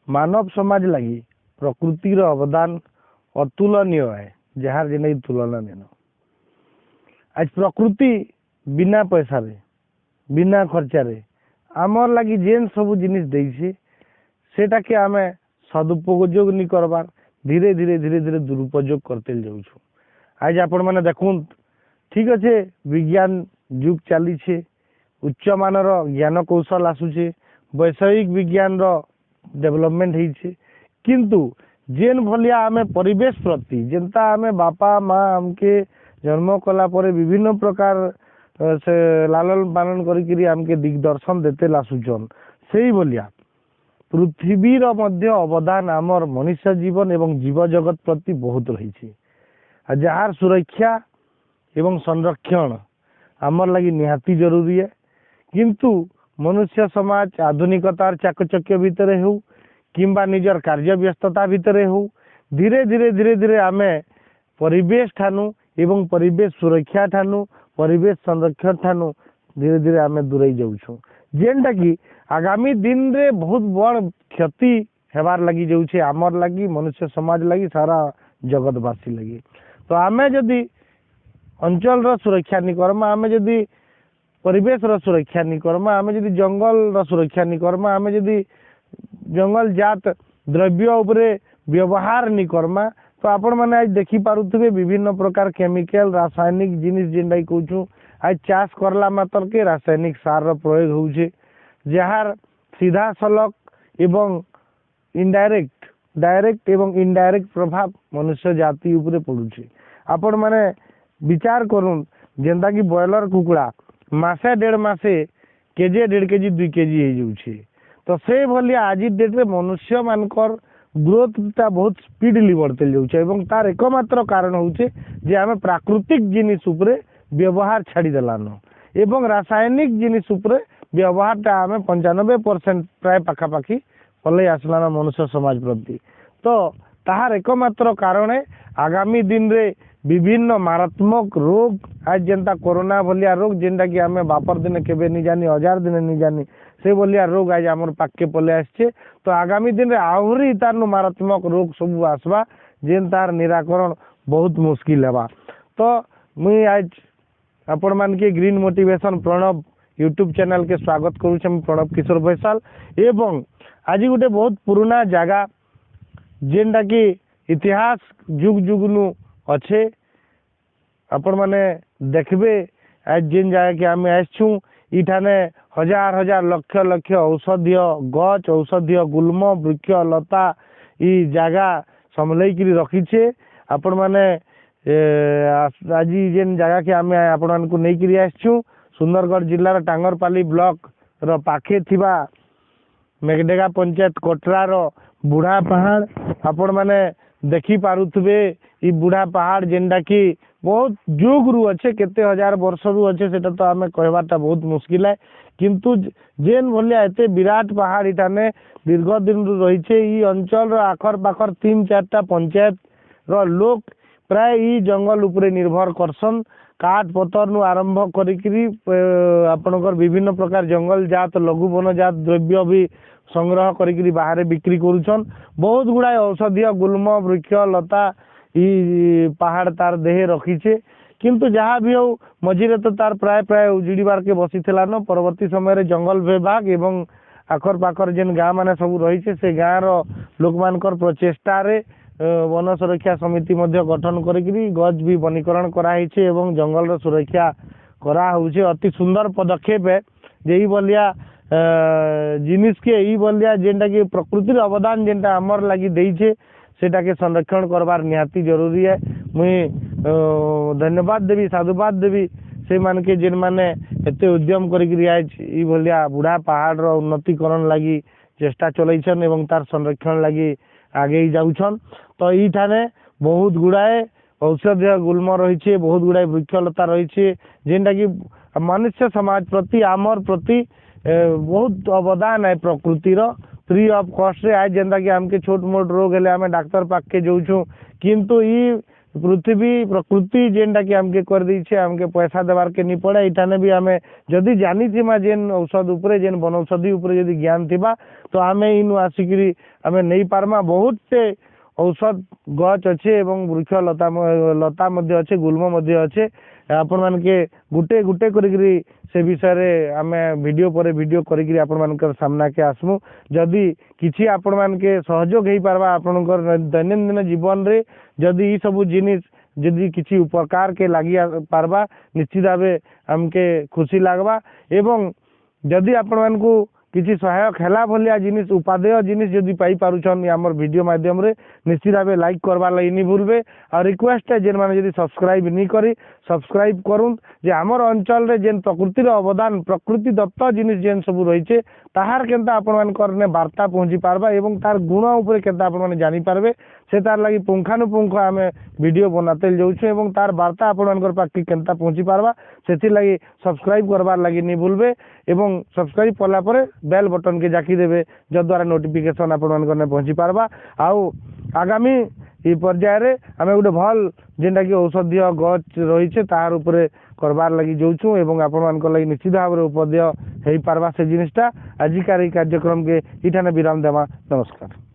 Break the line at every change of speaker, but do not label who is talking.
मानव समाज लगी प्रकृति रो अवदान अतुलनीय है जार जेने तुलना नहीं। आज प्रकृति बिना पैसा रे बिना खर्चा रे आमर लगी जेन सब जिनिस देइछे सेटा के आमे सदुपयोग नहीं करबार धीरे धीरे धीरे धीरे दुरुपयोग करते जाऊँ। आज आपण मैंने देखुन ठीक अच्छे विज्ञान जुग चली उच्च मानर ज्ञान कौशल आसुचे वैषयिक विज्ञान रो डेवलपमेंट होइछे किंतु जेन भलिया आमे परिवेश प्रति जेनता आमे बापा माँ हमके जन्म कला परे विभिन्न प्रकार से लालन पालन करी हमके दिग्दर्शन देते लासुचन से भलिया पृथ्वीर मध्य अवदान आमर मनुष्य जीवन एवं जीव जगत प्रति बहुत रही जार सुरक्षा एवं संरक्षण आमर लगी निहाती जरूरी है किंतु मनुष्य समाज आधुनिकतार चाकचक्य भितर हो किंबा निजर कार्य व्यस्तता भितर हो धीरे धीरे धीरे धीरे आमे परिवेश ठानु एवं परिवेश सुरक्षा ठानु परिवेश संरक्षण ठानु धीरे धीरे आमे दूरे जाऊँ जेनटा कि आगामी दिन रे बहुत बड़ क्षति हेबार लगी जाऊे आमर लगी मनुष्य समाज लगी सारा जगतवासी लगी। तो आमे जदि अंचल रो सुरक्षा नहीं करमा आमे जदि परिवेश रो सुरक्षा नहीं करमा आमे जदि जंगल रो सुरक्षा नहीं करमा आमे जदि जंगल जात द्रव्य उपरे व्यवहार नहीं करमा तो आपण मैंने आज देखी पारुथिबे विभिन्न प्रकार केमिकल रासायनिक जिनिस जेनटा कहूँ आज चाष करला मात्र के रासायनिक सार रो प्रयोग होउछे जार सीधा सलक एवं इनडायरेक्ट डायरेक्ट एवं इनडायरेक्ट प्रभाव मनुष्य जाति उपरे पड़ुछे। आपण माने विचार करूँ जेनता कि बॉयलर कुकुड़ा मासे डेढ़ मासे केजे 1.5 केजी 2 केजी हो जाऊे तो से भलिया आज डेट रे मनुष्य मानकर ग्रोथटा बहुत स्पीडली बढ़ते जाऊे तार एकमात्र कारण होचे जे आमे प्राकृतिक जिनिस उपरे व्यवहार छाड़देलान एवं रासायनिक जिनिस उपरे व्यवहारटा आमे 95% प्राय पाखापाखी पलि आसलान मनुष्य समाज प्रति। तो ताहार एकमात्र कारण है आगामी दिन रे विभिन्न मारात्मक रोग आज जेनता कोरोना भलिया रोग जेनटा कि आमे बापर दिन केबे नहीं जानी 1000 दिन नहीं जानी से भलिया रोग आज आमर पाके पलि आसछे। तो आगामी दिन रे आहुरी तार मारात्मक रोग सब आसबा जेन तार निराकरण बहुत मुश्किल हेबा। तो मुई आज आपण मान के green motivation Pranav YouTube channel के स्वागत करूँ प्रणव किशोर बैसाल एवं आज गोटे बहुत पुराना जगह जेनटा कि इतिहास जुग जुग नु अच्छे आपण माने देखबे आज जेन जगह के आम आसछू इठाने हजार हजार लक्ष लक्ष औषधीय गच औषधीय गुल्म वृक्ष लता ई जगह संभल रखीचे आपण माने आज जेन जगह के आम आपण को नहीं आसछू सुंदरगढ़ जिलार टांगरपाली ब्लॉक रो पाखे थिबा मेघडेगा पंचायत कोटरार बुढ़ा पहाड़ आपण माने देखी पारुथबे ई बुढ़ा पहाड़ जेनटा कि बहुत जुग रु अच्छे केते हजार वर्ष रु अच्छे सेटा तो आमे कहबाटा बहुत मुश्किल है किंतु जेन भलिया एते विराट पहाड़ इठाने दीर्घ दिन रु रहिछे ई अंचल रो आखर पाखर 3-4टा पंचायत रो लोक प्राय ई जंगल उपरे निर्भर करसन काठ पतर नु आरंभ करी आपनकर विभिन्न प्रकार जंगल जात लघु वन जात द्रव्य भी संग्रह करी बाहर बिक्री करुछन बहुत गुड़ाए औषधीय गुल्म वृक्ष लता ई पहाड़ तार देहे रखीचे किंतु जहाँ भी हो मझीरे तो तार प्राय प्राय उजिड़बार के बसी न परवर्ती समय जंगल विभाग एवं आखर पाखर जेन गाँ माने सब रही से गाँ रो लोक मानकर प्रचेष्टा रे वन सुरक्षा समिति मध्य गठन करी गज भी वनीकरण कराई एवं जंगल रो सुरक्षा करा होउछे अति सुंदर पदक्षेप है जे बलिया जिनिस के ई बलिया जेनटा कि प्रकृतिर अवदान जेनटा आमर लगी देइछे सेटा के संरक्षण करबार निहाती जरूरी है। मुई धन्यवाद देवी साधुवाद देवी से मान के जेन माने एते उद्यम करी आज ई बलिया बुढ़ा पहाड़ रो उन्नतीकरण लगी चेष्टा चलैछन एवं तार संरक्षण लगी आगे जाउछन। तो ई ठाने बहुत गुड़ाए औषधीय गुल्म रही बहुत गुड़ाए वृक्षलता रही जेनटा कि मनुष्य समाज प्रति आमर प्रति बहुत अवदान है प्रकृतिर फ्री ऑफ कॉस्ट रे आज जेनता कि हमके छोट मोट रोग हेले आमे डॉक्टर पाक के जाऊँ किंतु ई पृथ्वी प्रकृति जेनटा कि हमके कर दी हमके पैसा देवार के नहीं पड़े इठाने भी आमे जदि जानी थी जेन औषध उपरे जेन वनौषधि उपरे यदि ज्ञान थिबा तो आमे इनु आसिकरी आमे नहीं पारमा बहुत से औषध गच अच्छे एवं वृक्ष लता लता मध्य अच्छे गुल्म मध्य अच्छे आपण मान के गुटे गुटे करी से विषय रे आमे वीडियो पर वीडियो करी आपण मान सामना के आसमु जदि किछि आपण मान के सहयोग हो पारबा आपण दैनंदिन जीवन रे जदि ई सब जिनिस जदि किछि उपकार के लागि पारबा निश्चित भावे हमके खुशी लागबा एवं जदि आपण मान को किसी सहायक है भलिया जिनिस उपादेय जिनिस जदि पाई पारुछन हमर वीडियो माध्यम रे निश्चित भावे लाइक करबा लागि नहीं भूलबे और रिक्वेस्ट है जेन माने जदि सब्सक्राइब नहीं करी सब्सक्राइब करूँ जे हमर अंचल रे जेन प्रकृतिर अवदान प्रकृति दत्त जिनिस जेन सब रही ताहार केनता आपण मानकर ने वार्ता पहुंची पारबा एवं तार गुण ऊपर केनता आपण माने जानि पारबे से तार लागि पुंखानुपुंख आमे वीडियो बनाते जाउछु एवं तार वार्ता आपण मानकर पाखि केनता पहुंची पारबा सेति लागि सब्सक्राइब करबार लागि नहीं भूलबे एवं सब्सक्राइब कला परे बेल बटन के जाकी देबे जद्वारा नोटिफिकेशन आपण मानकर ने पहुंची पारबा आउ आगामी ई पर्याय रे आमे गुटे भल जेनटा कि औषधीय गछ रही तार उपरे करबार लगी जाऊँ एवं आपण मान लगी निश्चित भाव में उपदेय हो पारबा से जिनिसटा आजिकार कार्यक्रम के इठाने विराम देवा नमस्कार।